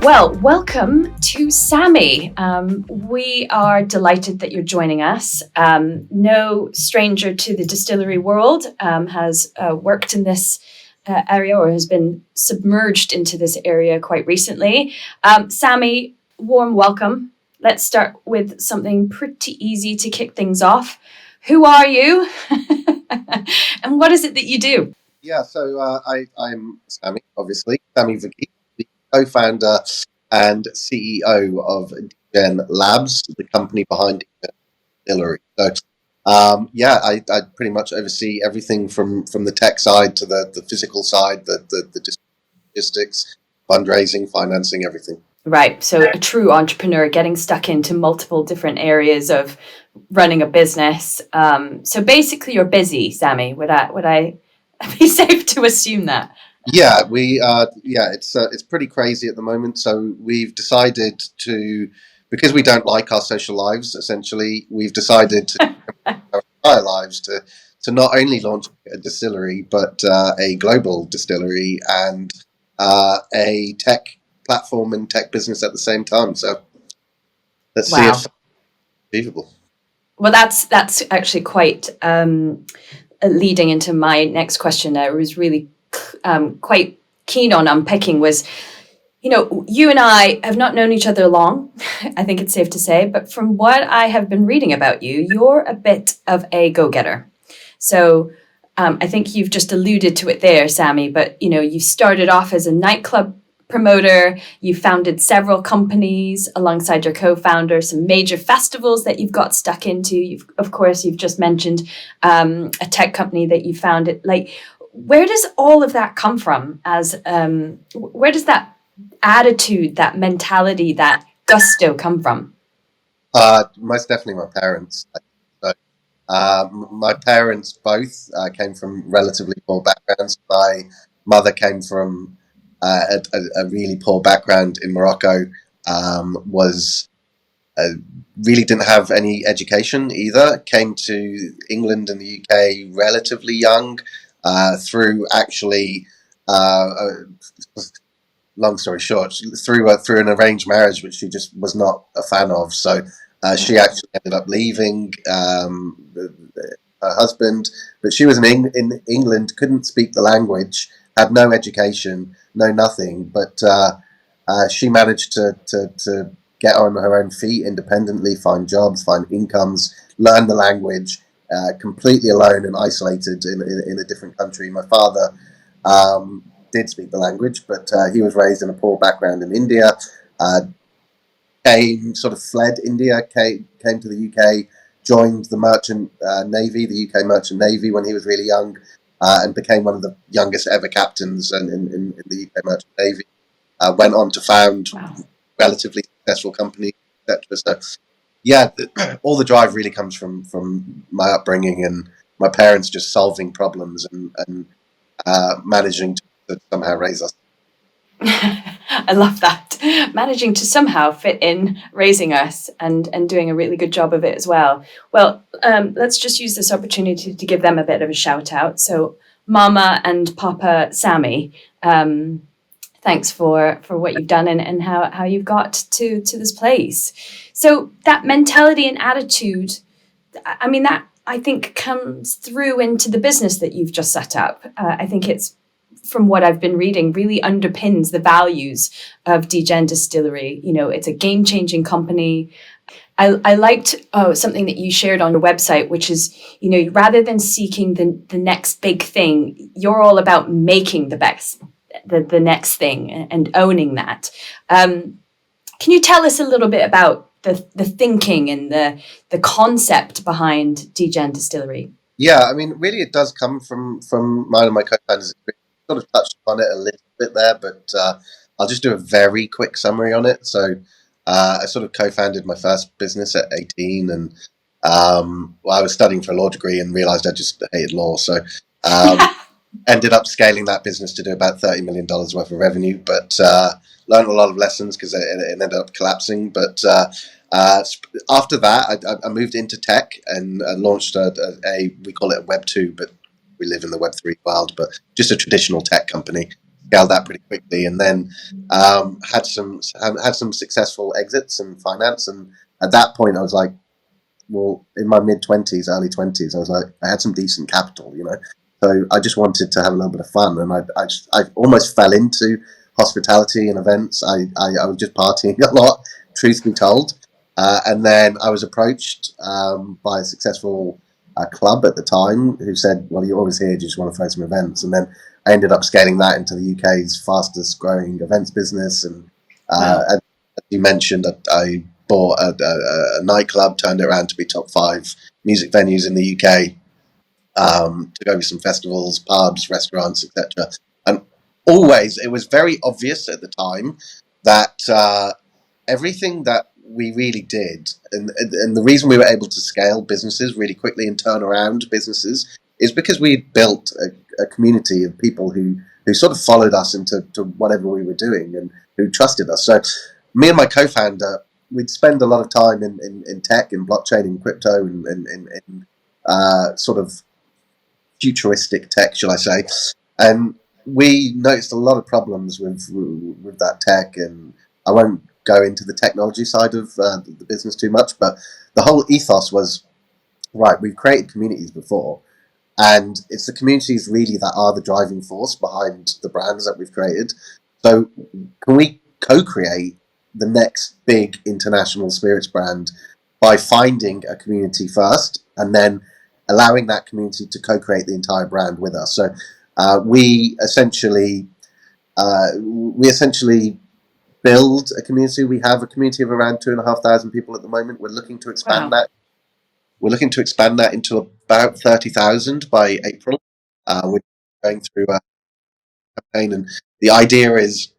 Well, welcome to Sammy. We are delighted that you're joining us. No stranger to the distillery world, has worked in this area or has been submerged into this area quite recently. Sammy, warm welcome. Let's start with something pretty easy to kick things off. Who are you? And what is it that you do? Yeah, so I'm Sammy, obviously, Sammy Verghese, the co-founder and CEO of Degen Labs, the company behind Degen Distillery. So, I pretty much oversee everything from the tech side to the physical side, the logistics, fundraising, financing, everything. Right. So a true entrepreneur getting stuck into multiple different areas of running a business. So basically you're busy, Sammy. Would I be safe to assume that? Yeah, it's pretty crazy at the moment. So we've decided to, because we don't like our social lives, essentially, we've decided to our entire lives to not only launch a distillery, but a global distillery and a tech platform and tech business at the same time. So let's see if it's achievable. Well, that's actually quite leading into my next question. I was really quite keen on unpicking was, you and I have not known each other long, I think it's safe to say, but from what I have been reading about you, you're a bit of a go-getter. So I think you've just alluded to it there, Sammy, but you started off as a nightclub promoter. You founded several companies alongside your co-founder, some major festivals that you've got stuck into. You've just mentioned a tech company that you founded. Like, where does all of that come from? Where does that attitude, that mentality, that gusto come from? Most definitely my parents. So, my parents both came from relatively poor backgrounds. My mother came from a really poor background in Morocco, was really didn't have any education either, came to England and the UK relatively young, through actually, long story short, through an arranged marriage, which she just was not a fan of. So she actually ended up leaving her husband, but she was in England, couldn't speak the language, had no education, no nothing, but she managed to get on her own feet independently, find jobs, find incomes, learn the language, completely alone and isolated in a different country. My father did speak the language, but he was raised in a poor background in India, fled India, came to the UK, joined the merchant navy, the UK merchant navy when he was really young, and became one of the youngest ever captains in the UK merchant navy. Went on to found relatively successful companies, etc. So, yeah, all the drive really comes from my upbringing and my parents just solving problems and managing to somehow raise us. I love that. Managing to somehow fit in raising us and doing a really good job of it as well. Well, let's just use this opportunity to give them a bit of a shout out. So Mama and Papa Sammy, thanks for what you've done and how you've got to this place. So that mentality and attitude, I mean, that I think comes through into the business that you've just set up. I think it's, from what I've been reading, really underpins the values of Degen Distillery. It's a game-changing company. I liked something that you shared on your website, which is, rather than seeking the next big thing, you're all about making the next thing and owning that. Can you tell us a little bit about the thinking and the concept behind Degen Distillery? Yeah, I mean, really, it does come from mine and my co-founders' experience. Sort of touched on it a little bit there, but I'll just do a very quick summary on it. So I sort of co-founded my first business at 18, and I was studying for a law degree and realized I just hated law. So ended up scaling that business to do about $30 million worth of revenue, but learned a lot of lessons because it ended up collapsing. But after that, I moved into tech and launched we call it a Web 2, but we live in the Web 3 world, but just a traditional tech company. scaled that pretty quickly, and then had some successful exits and finance. And at that point, I was like, well, in my mid-20s, early 20s, I was like, I had some decent capital, So I just wanted to have a little bit of fun, and I almost fell into hospitality and events. I was just partying a lot, truth be told. And then I was approached by a successful club at the time who said, well, you're always here, do you just want to throw some events? And then I ended up scaling that into the UK's fastest growing events business. And Wow. as you mentioned, I bought a nightclub, turned it around to be top 5 music venues in the UK, took over some festivals, pubs, restaurants, etc. And always, it was very obvious at the time that everything that we really did, and the reason we were able to scale businesses really quickly and turn around businesses, is because we built a community of people who sort of followed us into whatever we were doing and who trusted us. So me and my co-founder, we'd spend a lot of time in tech, in blockchain, in crypto, in sort of futuristic tech, shall I say. And we noticed a lot of problems with that tech, and I won't go into the technology side of the business too much, but the whole ethos was, right, we've created communities before, and it's the communities really that are the driving force behind the brands that we've created. So can we co-create the next big international spirits brand by finding a community first, and then allowing that community to co-create the entire brand with us? So we essentially build a community. We have a community of around 2,500 people at the moment. We're looking to expand Wow. that. We're looking to expand that into about 30,000 by April. We're going through a campaign, and the idea is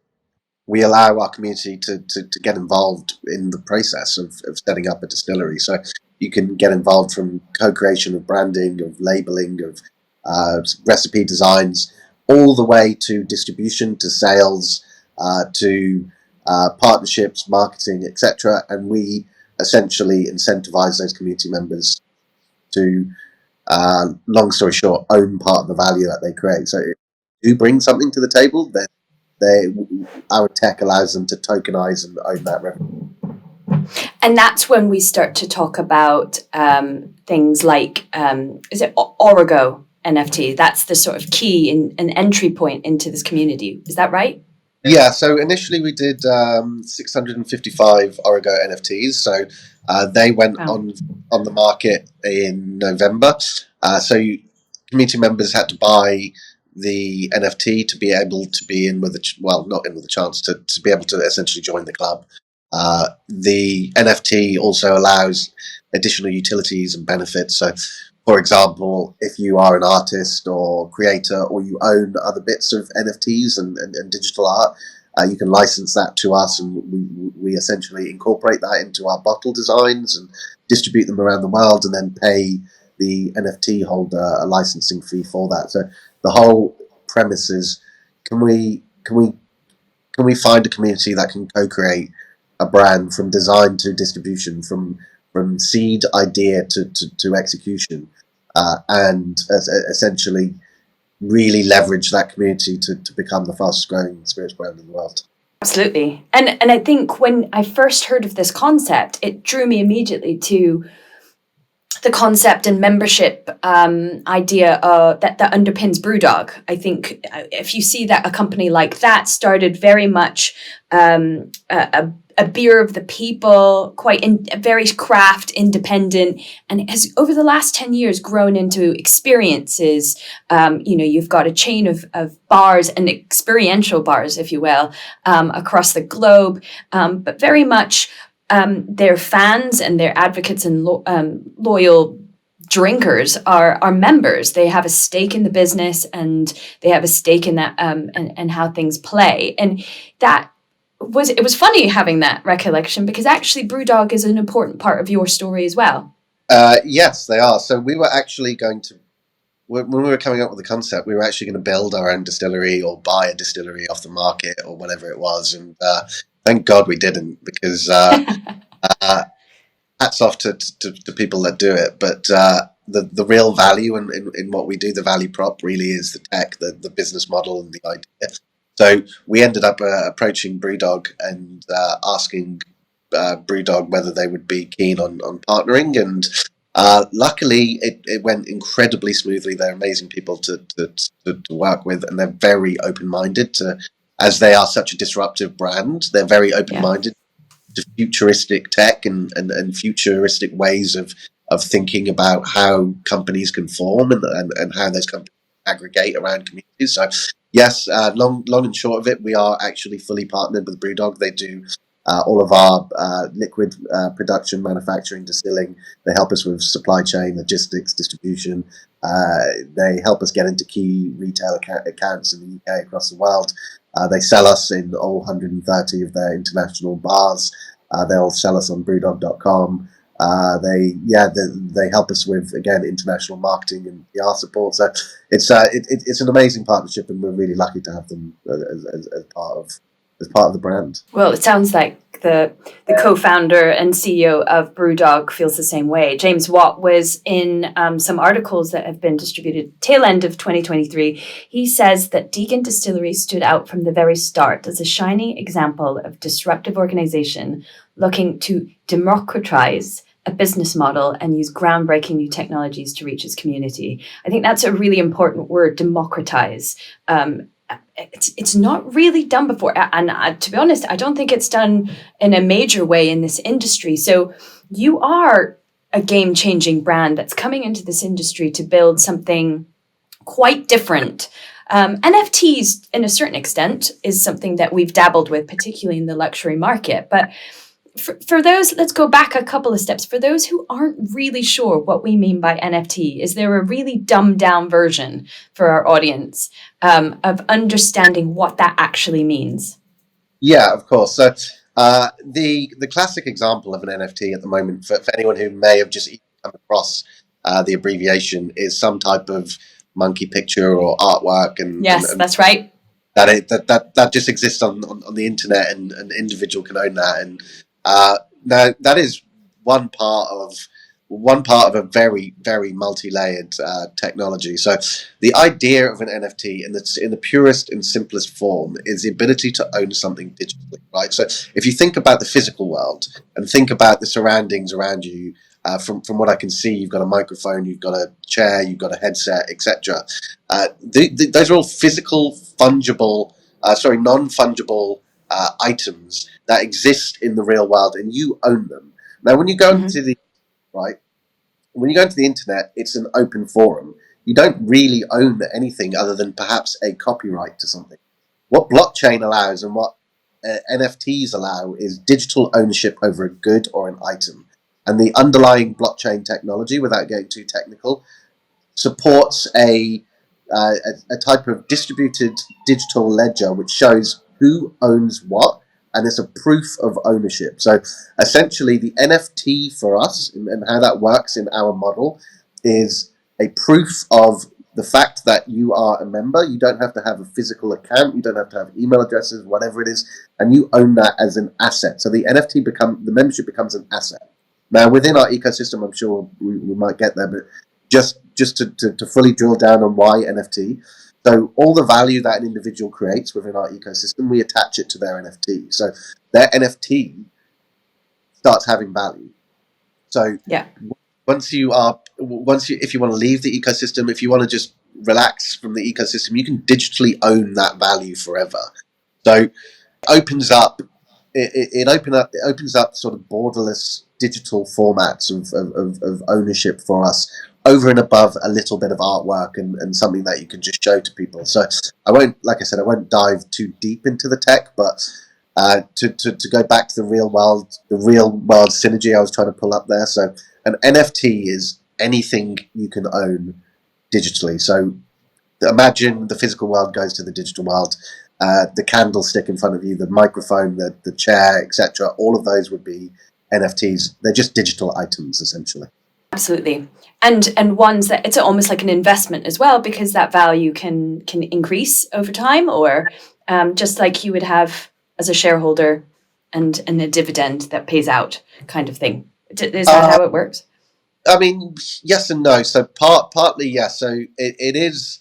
we allow our community to get involved in the process of setting up a distillery. So you can get involved from co-creation of branding, of labeling, of recipe designs, all the way to distribution, to sales, to partnerships, marketing, etc. And we essentially incentivize those community members to, long story short, own part of the value that they create. So if you bring something to the table, then our tech allows them to tokenize and own that revenue. And that's when we start to talk about things like, is it Origo NFT? That's the sort of key an entry point into this community. Is that right? Yeah, so initially we did 655 Origo NFTs. So they went on the market in November. So community members had to buy the NFT to be able to be in with not in with a chance to be able to essentially join the club. The NFT also allows additional utilities and benefits. So, for example, if you are an artist or creator, or you own other bits of NFTs and digital art, you can license that to us, and we essentially incorporate that into our bottle designs and distribute them around the world, and then pay the NFT holder a licensing fee for that. So the whole premise is, can we find a community that can co-create a brand from design to distribution, from seed idea to execution, and essentially really leverage that community to become the fastest growing spirits brand in the world. Absolutely. And I think when I first heard of this concept, it drew me immediately to the concept and membership idea that underpins BrewDog. I think if you see that a company like that started very much a beer of the people, very craft independent, and it has over the last 10 years grown into experiences. You've got a chain of bars and experiential bars, if you will, across the globe, but very much their fans and their advocates and loyal drinkers are members. They have a stake in the business, and they have a stake in that and how things play. And it was funny having that recollection, because actually BrewDog is an important part of your story as well. Yes, they are. So we were actually going to, when we were coming up with the concept, we were actually going to build our own distillery or buy a distillery off the market or whatever it was. And thank God we didn't, because hats off to people that do it. But the real value in what we do, the value prop really is the tech, the business model and the idea. So we ended up approaching BrewDog and asking BrewDog whether they would be keen on partnering, and luckily it went incredibly smoothly. They're amazing people to work with, and they're very open-minded as they are such a disruptive brand. They're very open-minded to futuristic tech and futuristic ways of thinking about how companies can form and how those companies aggregate around communities. So yes, long and short of it, we are actually fully partnered with BrewDog. They do all of our liquid production, manufacturing, distilling. They help us with supply chain, logistics, distribution. They help us get into key retail accounts in the UK across the world. They sell us in all 130 of their international bars. They'll sell us on BrewDog.com. They help us with, again, international marketing and PR support. So it's an amazing partnership, and we're really lucky to have them as part of the brand. Well, it sounds like the co-founder and CEO of BrewDog feels the same way. James Watt was in some articles that have been distributed tail end of 2023. He says that Degen Distillery stood out from the very start as a shining example of disruptive organization looking to democratize a business model and use groundbreaking new technologies to reach its community. I think that's a really important word, democratize. It's not really done before. And to be honest, I don't think it's done in a major way in this industry. So you are a game-changing brand that's coming into this industry to build something quite different. NFTs, in a certain extent, is something that we've dabbled with, particularly in the luxury market. But for those, let's go back a couple of steps. For those who aren't really sure what we mean by NFT, is there a really dumbed down version for our audience of understanding what that actually means? Yeah, of course. So the classic example of an NFT at the moment, for anyone who may have just come across the abbreviation, is some type of monkey picture or artwork. Yes, that's right. That just exists on the internet, and an individual can own that. And now that is one part of a very, very multi-layered technology. So the idea of an NFT in the purest and simplest form is the ability to own something digitally, right? So if you think about the physical world and think about the surroundings around you, from what I can see, you've got a microphone, you've got a chair, you've got a headset, etc. Those are all physical, non-fungible items that exist in the real world, and you own them. Now, when you go into the internet, it's an open forum. You don't really own anything other than perhaps a copyright to something. What blockchain allows and what NFTs allow is digital ownership over a good or an item. And the underlying blockchain technology, without getting too technical, supports a type of distributed digital ledger which shows who owns what, and it's a proof of ownership. So essentially the NFT for us and how that works in our model is a proof of the fact that you are a member. You don't have to have a physical account, you don't have to have email addresses, whatever it is, and you own that as an asset. So the membership becomes an asset. Now within our ecosystem, I'm sure we might get there, but just to fully drill down on why NFT. So all the value that an individual creates within our ecosystem, we attach it to their NFT. So their NFT starts having value. So if you want to leave the ecosystem, if you want to just relax from the ecosystem, you can digitally own that value forever. So it opens up sort of borderless digital formats of ownership for us, over and above a little bit of artwork and something that you can just show to people. So I won't dive too deep into the tech, but to go back to the real world synergy I was trying to pull up there. So an NFT is anything you can own digitally. So imagine the physical world goes to the digital world. The candlestick in front of you, the microphone, the chair, etc. All of those would be NFTs. They're just digital items, essentially. Absolutely. And ones that it's almost like an investment as well, because that value can increase over time, or just like you would have as a shareholder and a dividend that pays out kind of thing. Is that how it works? I mean, yes and no. So partly, yes. So it's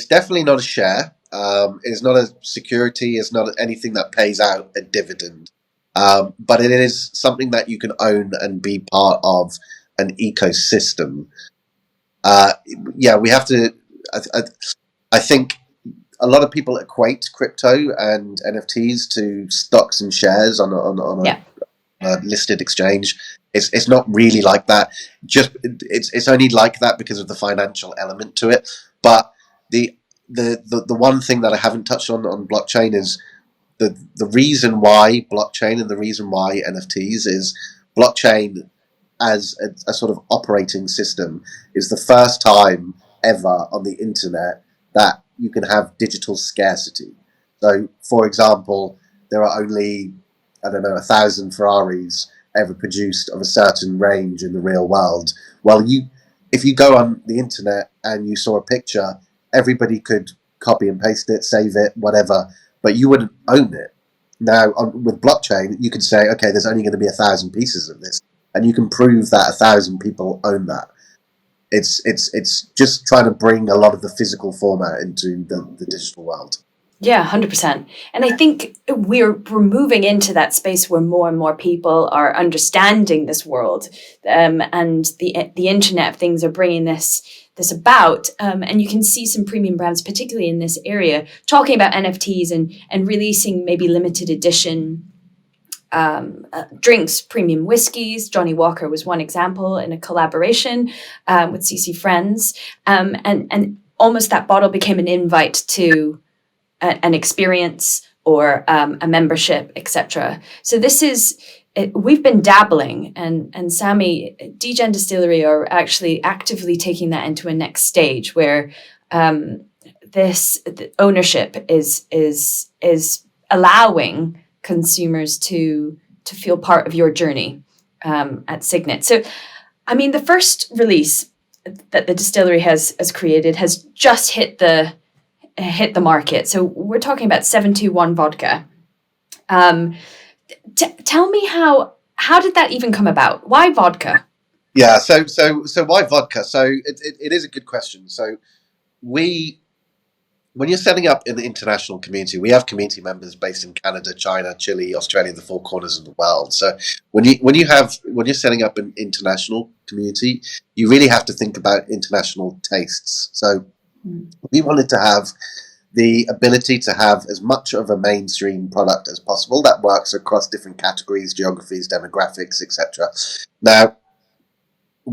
definitely not a share. It's not a security. It's not anything that pays out a dividend. But it is something that you can own and be part of an ecosystem. Yeah, we have to. I, I think a lot of people equate crypto and NFTs to stocks and shares on a listed exchange. It's not really like that. It's only like that because of the financial element to it. But the one thing that I haven't touched on blockchain is the reason why blockchain and the reason why NFTs is blockchain as a sort of operating system is the first time ever on the internet that you can have digital scarcity. So, for example, there are only, I don't know, 1,000 Ferraris ever produced of a certain range in the real world. Well, if you go on the internet and you saw a picture, everybody could copy and paste it, save it, whatever, but you wouldn't own it. Now, with blockchain, you could say, okay, there's only going to be 1,000 pieces of this, and you can prove that 1,000 people own that. It's just trying to bring a lot of the physical format into the digital world. Yeah, 100%. And I think we're moving into that space where more and more people are understanding this world, and the Internet of Things are bringing this about. And you can see some premium brands, particularly in this area, talking about NFTs and releasing maybe limited edition drinks, premium whiskies. Johnny Walker was one example in a collaboration with CC Friends, and almost that bottle became an invite to an experience or a membership, etc. So this is, we've been dabbling, and Sammy, Degen Distillery are actually actively taking that into a next stage where the ownership is allowing consumers to feel part of your journey at Signet. So, I mean, the first release that the distillery has created has just hit the market. So we're talking about 721 vodka. Tell me how did that even come about? Why vodka? Yeah, so why vodka? So it is a good question. So when you're setting up an international community, we have community members based in Canada, China, Chile, Australia, the four corners of the world. So when you're setting up an international community, you really have to think about international tastes. So we wanted to have the ability to have as much of a mainstream product as possible that works across different categories, geographies, demographics, etc. Now,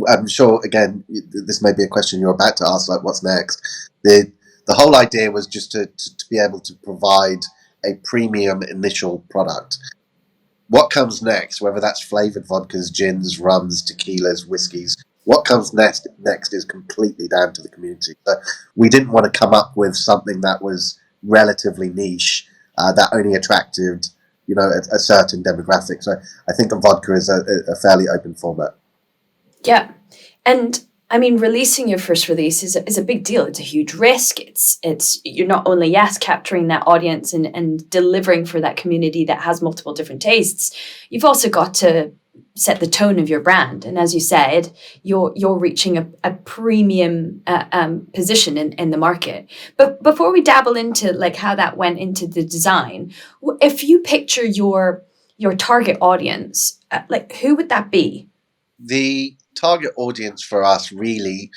I'm sure, again, this may be a question you're about to ask, like, what's next? The whole idea was just to be able to provide a premium initial product. What comes next, whether that's flavored vodkas, gins, rums, tequilas, whiskies, what comes next is completely down to the community. So we didn't want to come up with something that was relatively niche, that only attracted, a certain demographic. So I think a vodka is a fairly open format. Yeah. And I mean, releasing your first release is a big deal. It's a huge risk. It's you're not only capturing that audience and delivering for that community that has multiple different tastes. You've also got to set the tone of your brand. And as you said, you're reaching a premium position in the market. But before we dabble into like how that went into the design, if you picture your target audience, like who would that be? The target audience for us really,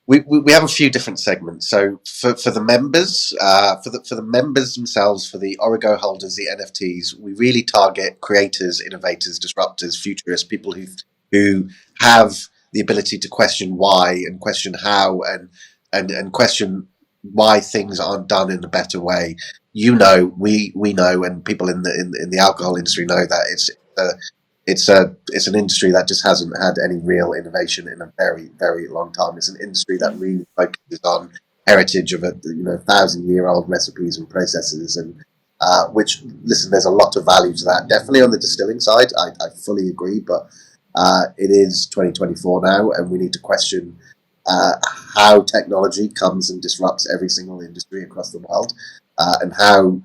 we have a few different segments. So for the members, for the members themselves, for the Origo holders, the NFTs, we really target creators, innovators, disruptors, futurists, people who have the ability to question why and question how and question why things aren't done in a better way. We know, and people in the alcohol industry know that it's an industry that just hasn't had any real innovation in a very, very long time. It's an industry that really focuses on heritage of 1,000-year-old recipes and processes, and which, listen, there's a lot of value to that. Definitely on the distilling side, I fully agree, but it is 2024 now, and we need to question how technology comes and disrupts every single industry across the world, and how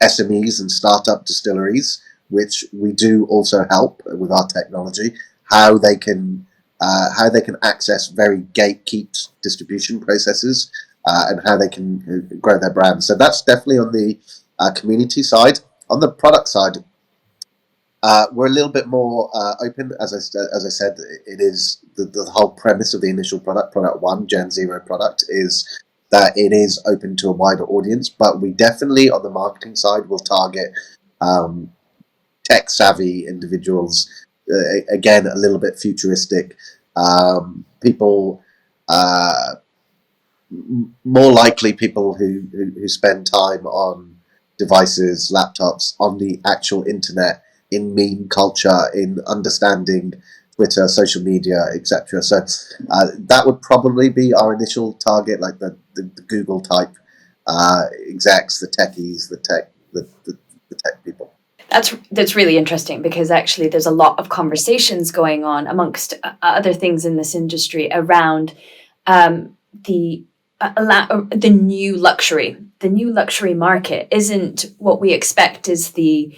SMEs and startup distilleries, which we do also help with our technology, how they can access very gatekept distribution processes, and how they can grow their brand. So that's definitely on the community side. On the product side, we're a little bit more open. As I said, it is the whole premise of the initial product one, Gen Zero product, is that it is open to a wider audience. But we definitely, on the marketing side, will target tech savvy individuals. Again, a little bit futuristic people. More likely, people who spend time on devices, laptops, on the actual internet, in meme culture, in understanding Twitter, social media, etc. So that would probably be our initial target, like the Google type execs, the techies, the tech people. That's really interesting, because actually there's a lot of conversations going on amongst other things in this industry around the new luxury. The new luxury market isn't what we expect is the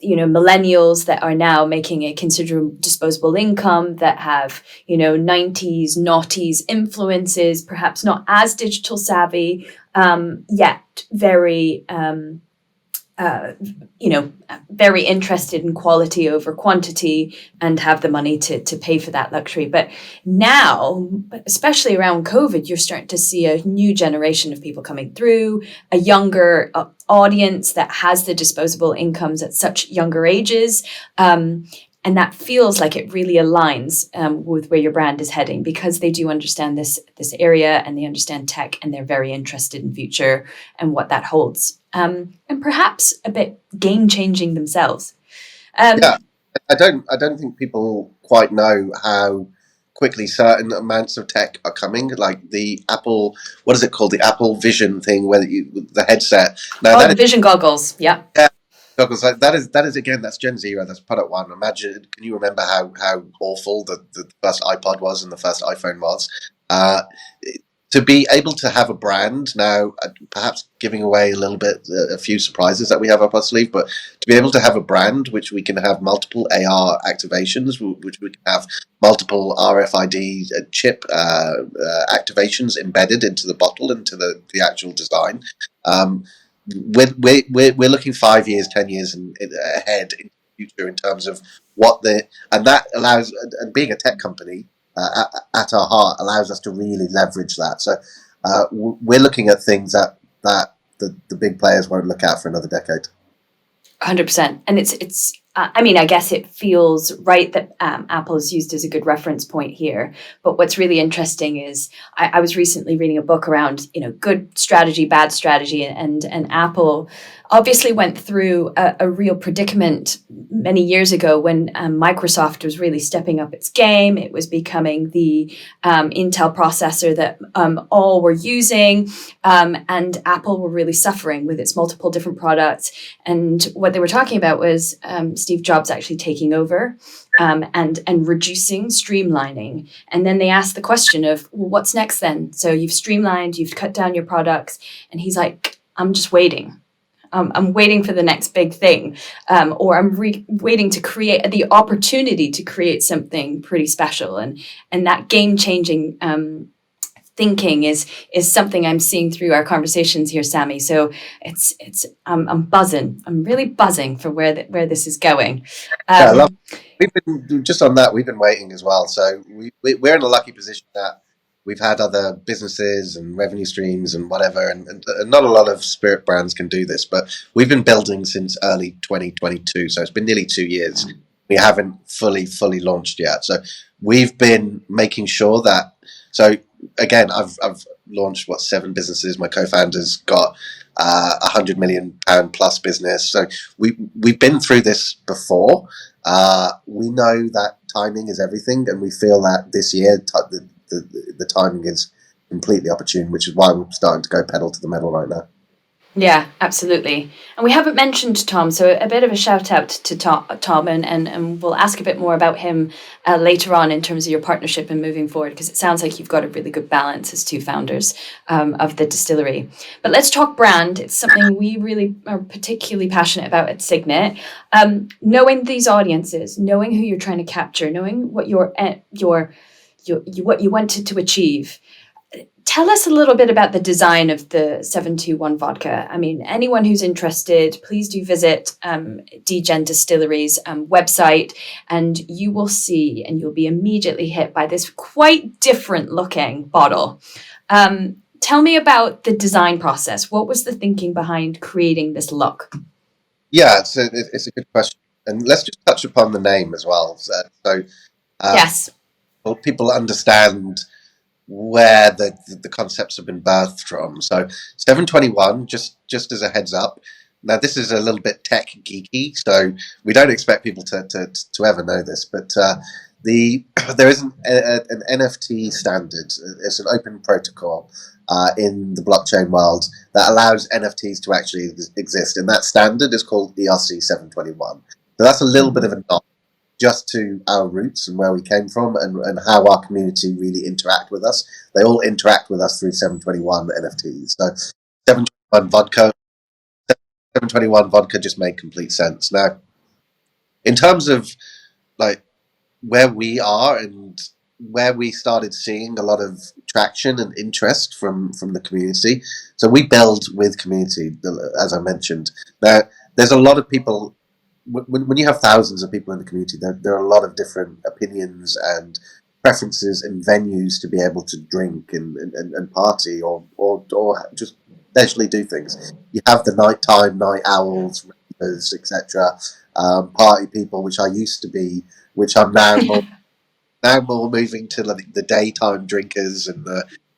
millennials that are now making a considerable disposable income, that have 90s noughties influences, perhaps not as digital savvy, yet very very interested in quality over quantity, and have the money to pay for that luxury. But now, especially around COVID, you're starting to see a new generation of people coming through, a younger audience that has the disposable incomes at such younger ages. And that feels like it really aligns with where your brand is heading, because they do understand this area, and they understand tech, and they're very interested in future and what that holds. And perhaps a bit game changing themselves. Yeah, I don't think people quite know how quickly certain amounts of tech are coming, like the Apple, what is it called, the Apple Vision thing, where the headset. Now the Vision goggles, yeah. Goggles, like that is again, that's Gen Zero, that's product one. Imagine, can you remember how awful the first iPod was and the first iPhone was? To be able to have a brand now, perhaps giving away a little bit, a few surprises that we have up our sleeve, but to be able to have a brand which we can have multiple AR activations, which we can have multiple RFID chip activations embedded into the bottle, into the actual design. We're looking 5 years, 10 years ahead in the future in terms of and that allows, and being a tech company, at our heart, allows us to really leverage that. So we're looking at things that the big players won't look at for another decade. 100%. And it's I guess it feels right that Apple is used as a good reference point here. But what's really interesting is I was recently reading a book around, good strategy, bad strategy, and Apple obviously went through a real predicament many years ago when Microsoft was really stepping up its game. It was becoming the Intel processor that all were using, and Apple were really suffering with its multiple different products. And what they were talking about was Steve Jobs actually taking over and reducing, streamlining. And then they asked the question of, well, what's next then? So you've streamlined, you've cut down your products. And he's like, I'm just waiting. I'm waiting for the next big thing, or I'm waiting to create the opportunity to create something pretty special. And that game-changing thinking is something I'm seeing through our conversations here, Sammy. So I'm buzzing. I'm really buzzing for where this is going. I love. We've been just on that. We've been waiting as well. So we're in a lucky position that we've had other businesses and revenue streams and whatever, and not a lot of spirit brands can do this. But we've been building since early 2022, so it's been nearly 2 years. We haven't fully launched yet. So we've been making sure that. So again, I've launched 7 businesses. My co-founder's got £100 million plus business. So we've been through this before. We know that timing is everything, and we feel that this year the timing is completely opportune, which is why we're starting to go pedal to the metal right now. Yeah, absolutely. And we haven't mentioned Tom, so a bit of a shout out to Tom, and we'll ask a bit more about him later on in terms of your partnership and moving forward, because it sounds like you've got a really good balance as two founders of the distillery. But let's talk brand. It's something we really are particularly passionate about at Signet. Knowing these audiences, knowing who you're trying to capture, knowing what what you wanted to achieve. Tell us a little bit about the design of the 721 vodka. I mean, anyone who's interested, please do visit Degen Distillery's website, and you will see, and you'll be immediately hit by this quite different looking bottle. Tell me about the design process. What was the thinking behind creating this look? Yeah, it's a good question, and let's just touch upon the name as well. So Yes. well, people understand where the concepts have been birthed from. So 721, just as a heads up. Now this is a little bit tech geeky, so we don't expect people to ever know this, but there is an NFT standard. It's an open protocol in the blockchain world that allows NFTs to actually exist, and that standard is called ERC 721. So that's a little bit of a nod just to our roots and where we came from, and how our community really interact with us. They all interact with us through 721 NFTs. So 721 vodka just made complete sense. Now, in terms of like where we are and where we started seeing a lot of traction and interest from the community. So we build with community, as I mentioned. Now, there's a lot of people. When you have thousands of people in the community, there are a lot of different opinions and preferences and venues to be able to drink and party or just leisurely do things. You have the nighttime, night owls, etc. Party people, which I used to be, which I'm now more moving to like the daytime drinkers and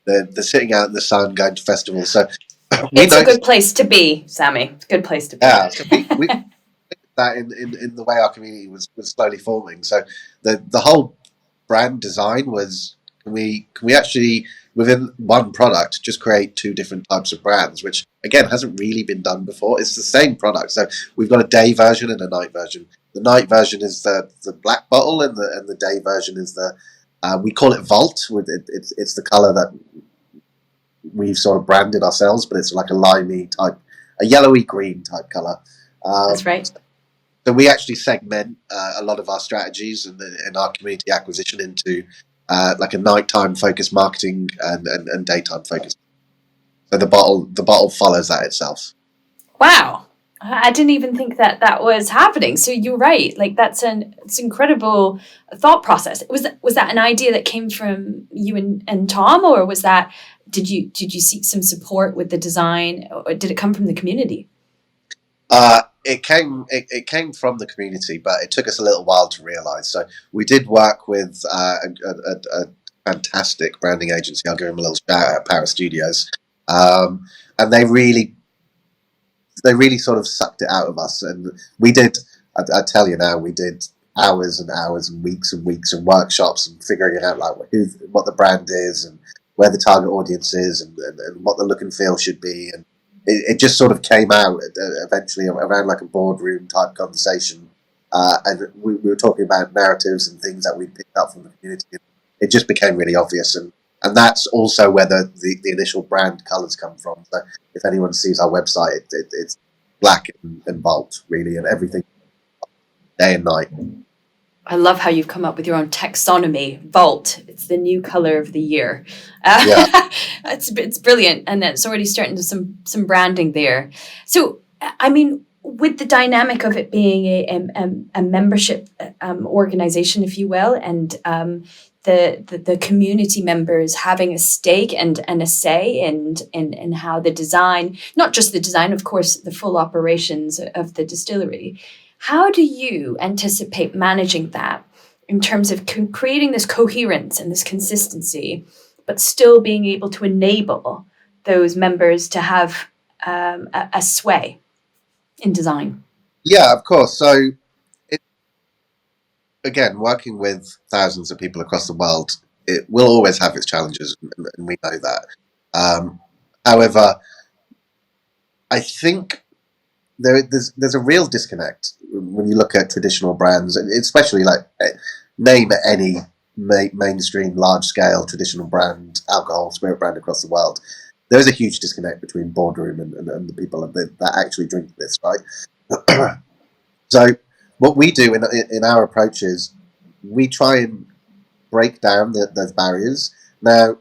the sitting out in the sun, going to festivals. So It's a good place to be, Sammy. It's a good place to be. Yeah, so we that in the way our community was slowly forming. So the whole brand design was, can we actually within one product just create two different types of brands, which again hasn't really been done before. It's the same product. So we've got a day version and a night version. The night version is the black bottle, and the day version is the we call it Vault. It's the color that we've sort of branded ourselves, but it's like a limey type, a yellowy green type color. That's right. So we actually segment a lot of our strategies and our community acquisition into like a nighttime focused marketing and daytime focused. So the bottle follows that itself. Wow. I didn't even think that was happening. So you're right. Like it's incredible thought process. Was that an idea that came from you and Tom, or was that did you seek some support with the design, or did it come from the community? It came from the community, but it took us a little while to realise. So we did work with a fantastic branding agency. I'll give them a little shout out, Power Studios, and they really sort of sucked it out of us. And we did. I tell you now, we did hours and hours and weeks and workshops and figuring out like what the brand is and where the target audience is and what the look and feel should be. And it just sort of came out eventually around like a boardroom type conversation, and we were talking about narratives and things that we picked up from the community. It just became really obvious, and that's also where the initial brand colours come from. So if anyone sees our website, it's black and Vault really, and everything day and night. I love how you've come up with your own taxonomy. Vault. It's the new color of the year. Yeah. It's brilliant, and it's already starting to some branding there. So, I mean, with the dynamic of it being a membership organization, if you will, and the community members having a stake and a say in how the design, not just the design, of course, the full operations of the distillery. How do you anticipate managing that in terms of creating this coherence and this consistency, but still being able to enable those members to have a sway in design? Yeah, of course. So, again, working with thousands of people across the world, it will always have its challenges, and we know that. However, I think there's a real disconnect when you look at traditional brands, especially like name any mainstream, large scale traditional brand, alcohol, spirit brand across the world. There is a huge disconnect between boardroom and the people that actually drink this, right? So what we do in our approach is we try and break down those barriers. Now,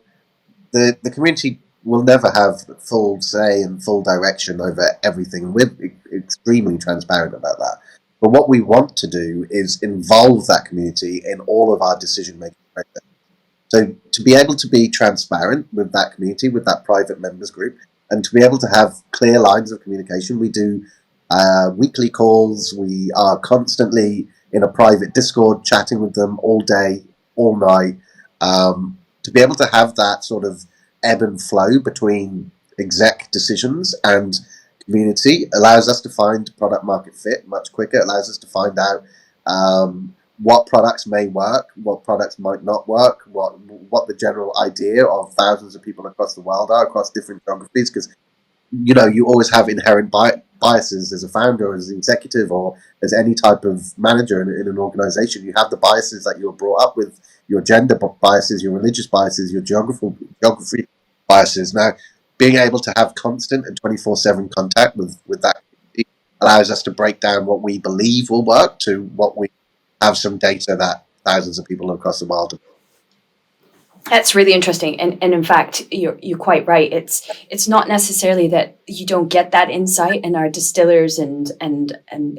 the community will never have full say and full direction over everything. We're extremely transparent about that. But what we want to do is involve that community in all of our decision making process. So to be able to be transparent with that community, with that private members group, and to be able to have clear lines of communication, we do weekly calls. We are constantly in a private Discord chatting with them all day, all night. To be able to have that sort of ebb and flow between exec decisions and community allows us to find product market fit much quicker. It allows us to find out what products may work, what products might not work, what the general idea of thousands of people across the world are, across different geographies, because you always have inherent biases as a founder, as an executive, or as any type of manager in an organization. You have the biases that you're brought up with, your gender biases, your religious biases, your geography biases. Now, being able to have constant and 24/7 contact with that allows us to break down what we believe will work to what we have some data that thousands of people across the world. That's really interesting, and in fact, you're quite right. It's not necessarily that you don't get that insight, and our distillers and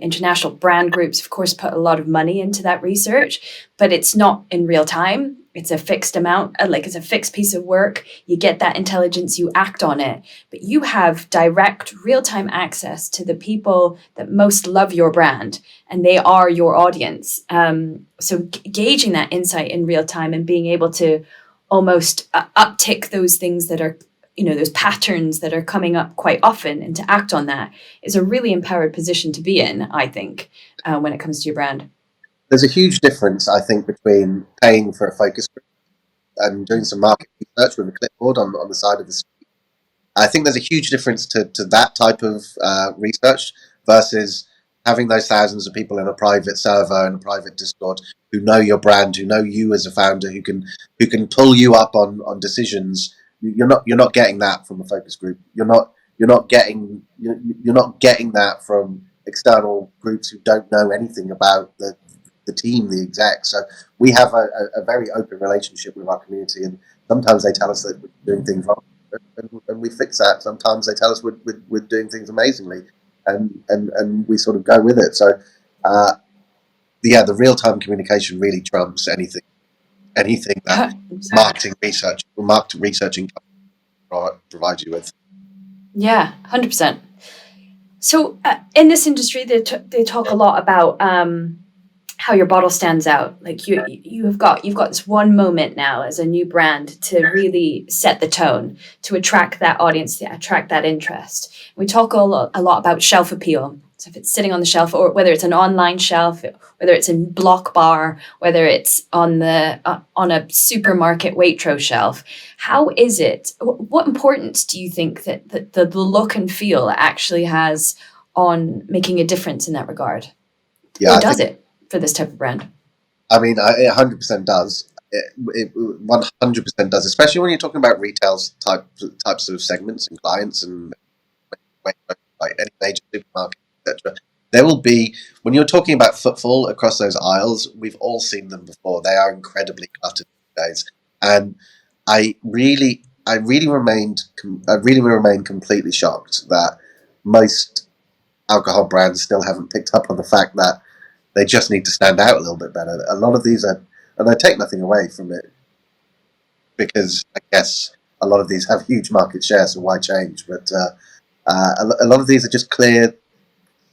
international brand groups, of course, put a lot of money into that research, but it's not in real time. It's a fixed amount, like it's a fixed piece of work. You get that intelligence, you act on it, but you have direct real-time access to the people that most love your brand, and they are your audience. So gauging that insight in real time and being able to almost uptick those things that are, those patterns that are coming up quite often, and to act on that is a really empowered position to be in, I think, when it comes to your brand. There's a huge difference, I think, between paying for a focus group and doing some market research with a clipboard on the side of the street. I think there's a huge difference to that type of research versus having those thousands of people in a private server and a private Discord who know your brand, who know you as a founder, who can pull you up on decisions. You're not getting that from a focus group. You're not getting that from external groups who don't know anything about the team, the exec. So we have a very open relationship with our community, and sometimes they tell us that we're doing things wrong, and we fix that. Sometimes they tell us we're doing things amazingly, and we sort of go with it. So the real-time communication really trumps anything that marketing researching provides you with. Yeah, 100%. So in this industry, they talk a lot about how your bottle stands out. Like you've got this one moment now as a new brand to really set the tone, to attract that audience, to attract that interest. We talk a lot about shelf appeal. So if it's sitting on the shelf, or whether it's an online shelf, whether it's in Block Bar, whether it's on a supermarket Waitrose shelf, how is it? What importance do you think that the look and feel actually has on making a difference in that regard? Yeah, or does it for this type of brand? I mean, it 100% does. It 100% does, especially when you're talking about retail's types of segments and clients, and like any major supermarket, etc. There will be, when you're talking about footfall across those aisles, we've all seen them before. They are incredibly cluttered these days, and I really remain completely shocked that most alcohol brands still haven't picked up on the fact that they just need to stand out a little bit better. A lot of these are, and I take nothing away from it, because I guess a lot of these have huge market share, so why change? But a lot of these are just clear,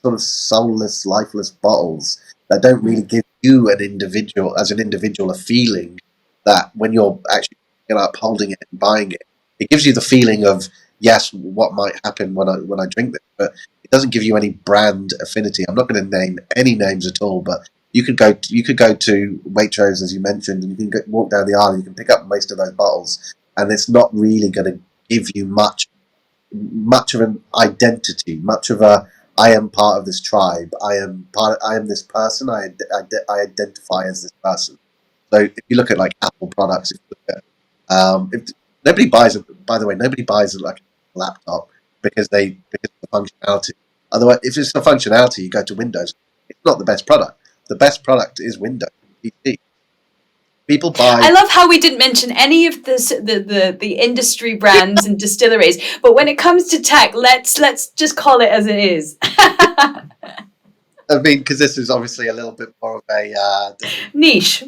sort of soulless, lifeless bottles that don't really give you an individual a feeling that when you're actually holding it and buying it, it gives you the feeling of, yes, what might happen when I drink this, but it doesn't give you any brand affinity. I'm not going to name any names at all, but you could go to Waitrose, as you mentioned, and you can walk down the aisle and you can pick up most of those bottles, and it's not really going to give you much of an identity, much of a, I am part of this tribe. I am this person. I identify as this person. So if you look at like Apple products, if you look at, nobody buys like a laptop because of the functionality. Otherwise, if it's the functionality, you go to Windows. It's not the best product. The best product is Windows PC. People buy. I love how we didn't mention any of the industry brands and distilleries, but when it comes to tech, let's just call it as it is. I mean, because this is obviously a little bit more of a Niche.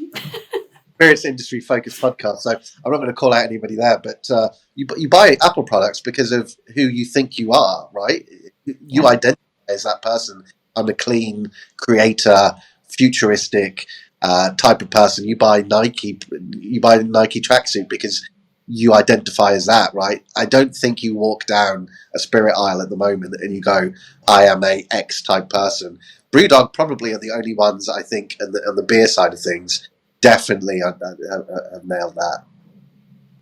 spirits industry focused podcast, so I'm not going to call out anybody there. But you buy Apple products because of who you think you are, right? You identify as that person. I'm a clean creator, futuristic type of person. You buy Nike tracksuit because you identify as that, right? I don't think you walk down a spirit aisle at the moment and you go, I am a X type person. BrewDog probably are the only ones, I think, on the beer side of things, definitely have nailed that.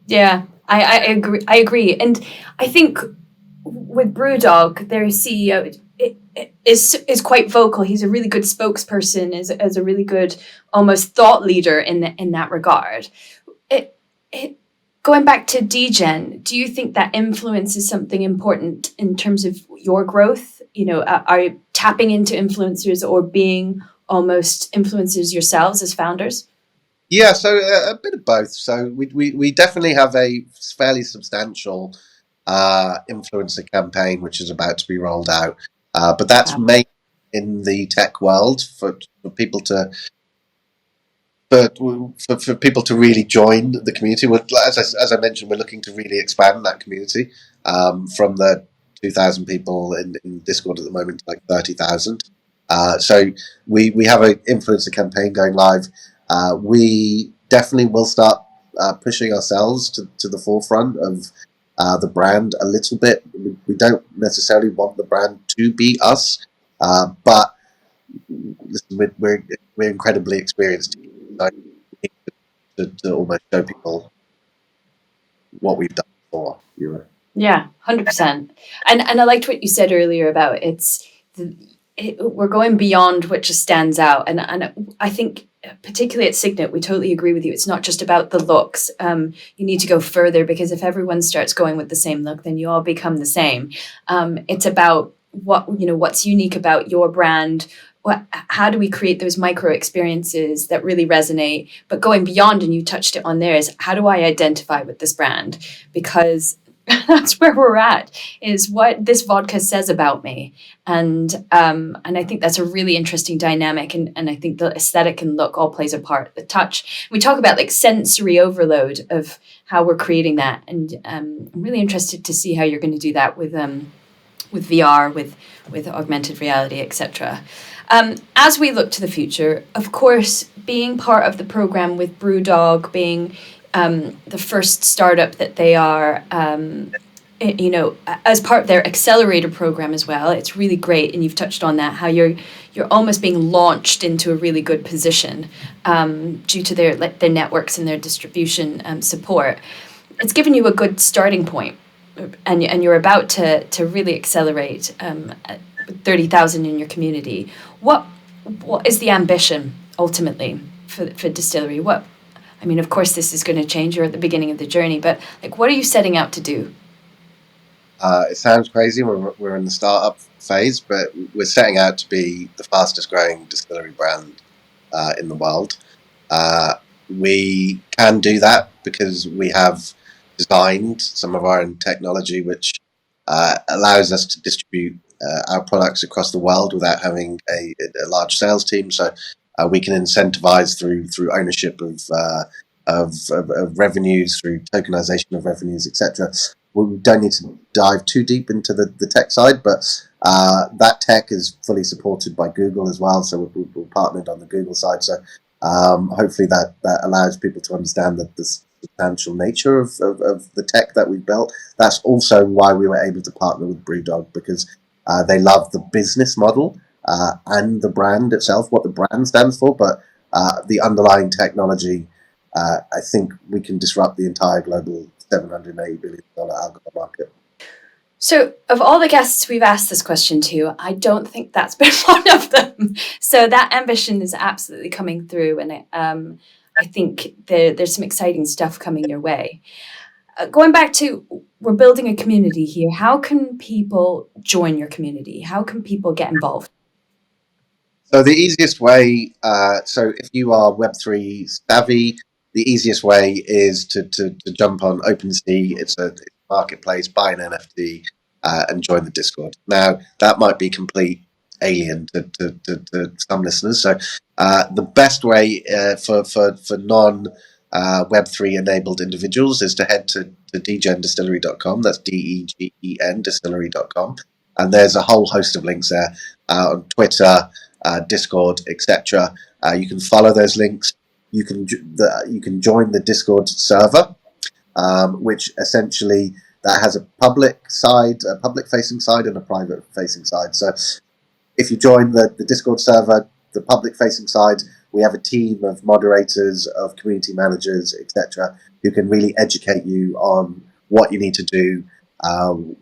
Yeah, I agree. I agree, and I think with BrewDog, their CEO is quite vocal. He's a really good spokesperson, is a really good almost thought leader in that regard. Going back to Degen, do you think that influence is something important in terms of your growth? You know, are you tapping into influencers or being almost influencers yourselves as founders? Yeah, so a bit of both. So we definitely have a fairly substantial influencer campaign which is about to be rolled out, but that's mainly in the tech world for people to for people to really join the community. As I mentioned, we're looking to really expand that community from the 2,000 people in Discord at the moment to like 30,000. So we have an influencer campaign going live. We definitely will start pushing ourselves to the forefront of the brand a little bit. We don't necessarily want the brand to be us, but listen, we're incredibly experienced. So we need to almost show people what we've done before. Yeah, 100%. And I liked what you said earlier about we're going beyond what just stands out. And I think particularly at Signet, we totally agree with you. It's not just about the looks. You need to go further, because if everyone starts going with the same look, then you all become the same. It's about what's unique about your brand. How do we create those micro experiences that really resonate? But going beyond, and you touched it on there, is how do I identify with this brand? Because that's where we're at, is what this vodka says about me. And I think that's a really interesting dynamic. And I think the aesthetic and look all plays a part. The touch. We talk about like sensory overload of how we're creating that. And I'm really interested to see how you're going to do that with VR, with augmented reality, etc. As we look to the future, of course, being part of the program with BrewDog, being the first startup that they are, as part of their accelerator program as well, it's really great. And you've touched on that, how you're almost being launched into a really good position due to their networks and their distribution support. It's given you a good starting point, and you're about to really accelerate. 30,000 in your community. What is the ambition ultimately for Distillery? Of course, this is going to change. You're at the beginning of the journey, but like, what are you setting out to do? It sounds crazy. We're in the startup phase, but we're setting out to be the fastest growing distillery brand in the world. We can do that because we have designed some of our own technology, which allows us to distribute our products across the world without having a large sales team. So we can incentivize through ownership of revenues, through tokenization of revenues, etc. We don't need to dive too deep into the tech side, but that tech is fully supported by Google as well. So we're partnered on the Google side. So hopefully that allows people to understand the substantial nature of the tech that we've built. That's also why we were able to partner with BrewDog, because they love the business model and the brand itself, what the brand stands for, but the underlying technology. I think we can disrupt the entire global $780 billion alcohol market. So, of all the guests we've asked this question to, I don't think that's been one of them. So that ambition is absolutely coming through, and I think there's some exciting stuff coming your way. Going back to, we're building a community here. How can people join your community? How can people get involved? So the easiest way, so if you are Web3 savvy, the the easiest way is to jump on OpenSea. It's a marketplace, buy an NFT, and join the Discord. Now, that might be complete alien to some listeners. So the best way for non Web3 enabled individuals is to head to degendistillery.com. That's DEGEN distillery.com. And there's a whole host of links there on Twitter, Discord, etc. You can follow those links. You can join the Discord server, which essentially that has a public facing side, and a private facing side. So if you join the Discord server, the public facing side, we have a team of moderators, of community managers, etc., who can really educate you on what you need to do and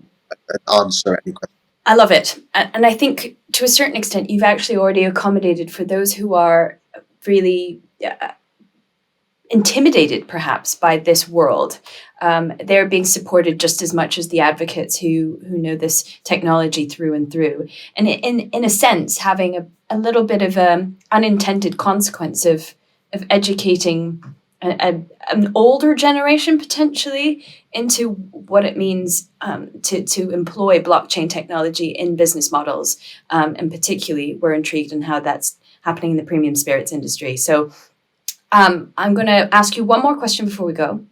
answer any questions. I love it. And I think to a certain extent, you've actually already accommodated for those who are really intimidated perhaps by this world. They're being supported just as much as the advocates who know this technology through and through. And in a sense, having a little bit of an unintended consequence of educating an older generation potentially into what it means to employ blockchain technology in business models. And particularly, we're intrigued in how that's happening in the premium spirits industry. So I'm going to ask you one more question before we go.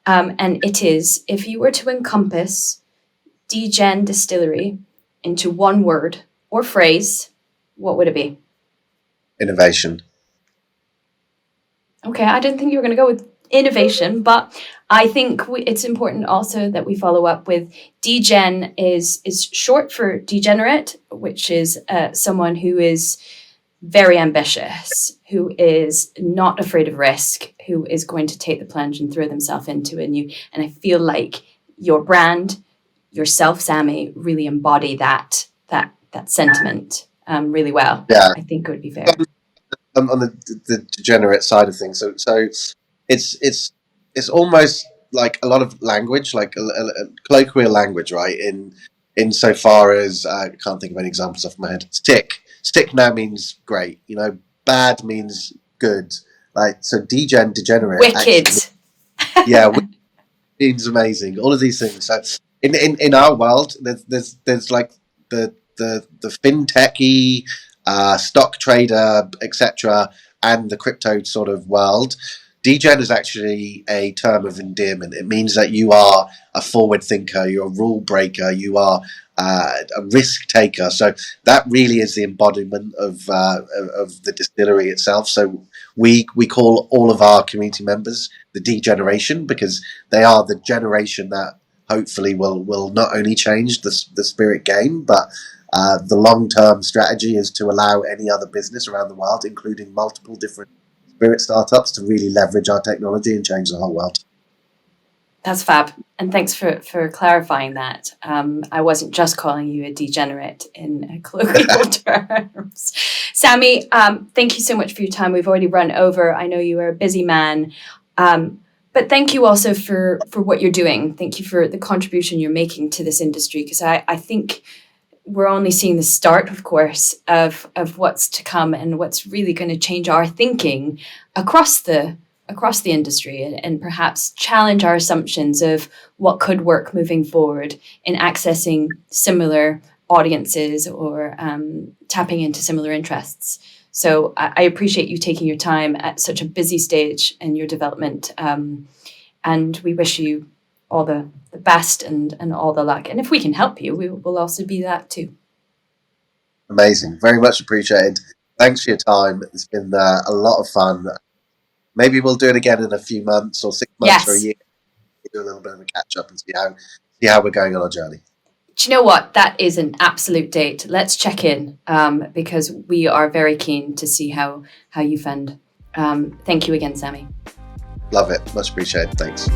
And it is, if you were to encompass Degen Distillery into one word or phrase, what would it be? Innovation. Okay, I didn't think you were going to go with innovation, but I think it's important also that we follow up with Degen is short for degenerate, which is someone who is very ambitious, who is not afraid of risk, who is going to take the plunge and throw themselves into a new. And I feel like your brand, yourself, Sammy, really embody that sentiment really well. Yeah, I think it would be fair. On the degenerate side of things, so it's almost like a lot of language, like a colloquial language, right? In so far as I can't think of any examples off my head. Stick now means great, bad means good. Like, so degenerate. Wicked. Actually, yeah, means amazing. All of these things. So in our world, there's like the fintechy, stock trader, etc., and the crypto sort of world. Degen is actually a term of endearment. It means that you are a forward thinker, you're a rule breaker, you are a risk taker. So that really is the embodiment of the distillery itself. So we call all of our community members the D-generation, because they are the generation that hopefully will not only change the spirit game, but the long-term strategy is to allow any other business around the world, including multiple different spirit startups, to really leverage our technology and change the whole world. That's fab. And thanks for clarifying that. I wasn't just calling you a degenerate in colloquial terms. Sammy, thank you so much for your time. We've already run over. I know you are a busy man. But thank you also for what you're doing. Thank you for the contribution you're making to this industry, because I think we're only seeing the start, of course, of what's to come and what's really going to change our thinking across the industry and perhaps challenge our assumptions of what could work moving forward in accessing similar audiences or tapping into similar interests. So I appreciate you taking your time at such a busy stage in your development. And we wish you all the best and all the luck. And if we can help you, we will also be that too. Amazing. Very much appreciated. Thanks for your time. It's been a lot of fun. Maybe we'll do it again in a few months or 6 months or a year. Do a little bit of a catch up and see how we're going on our journey. Do you know what? That is an absolute date. Let's check in because we are very keen to see how you fend. Thank you again, Sammy. Love it. Much appreciated. Thanks.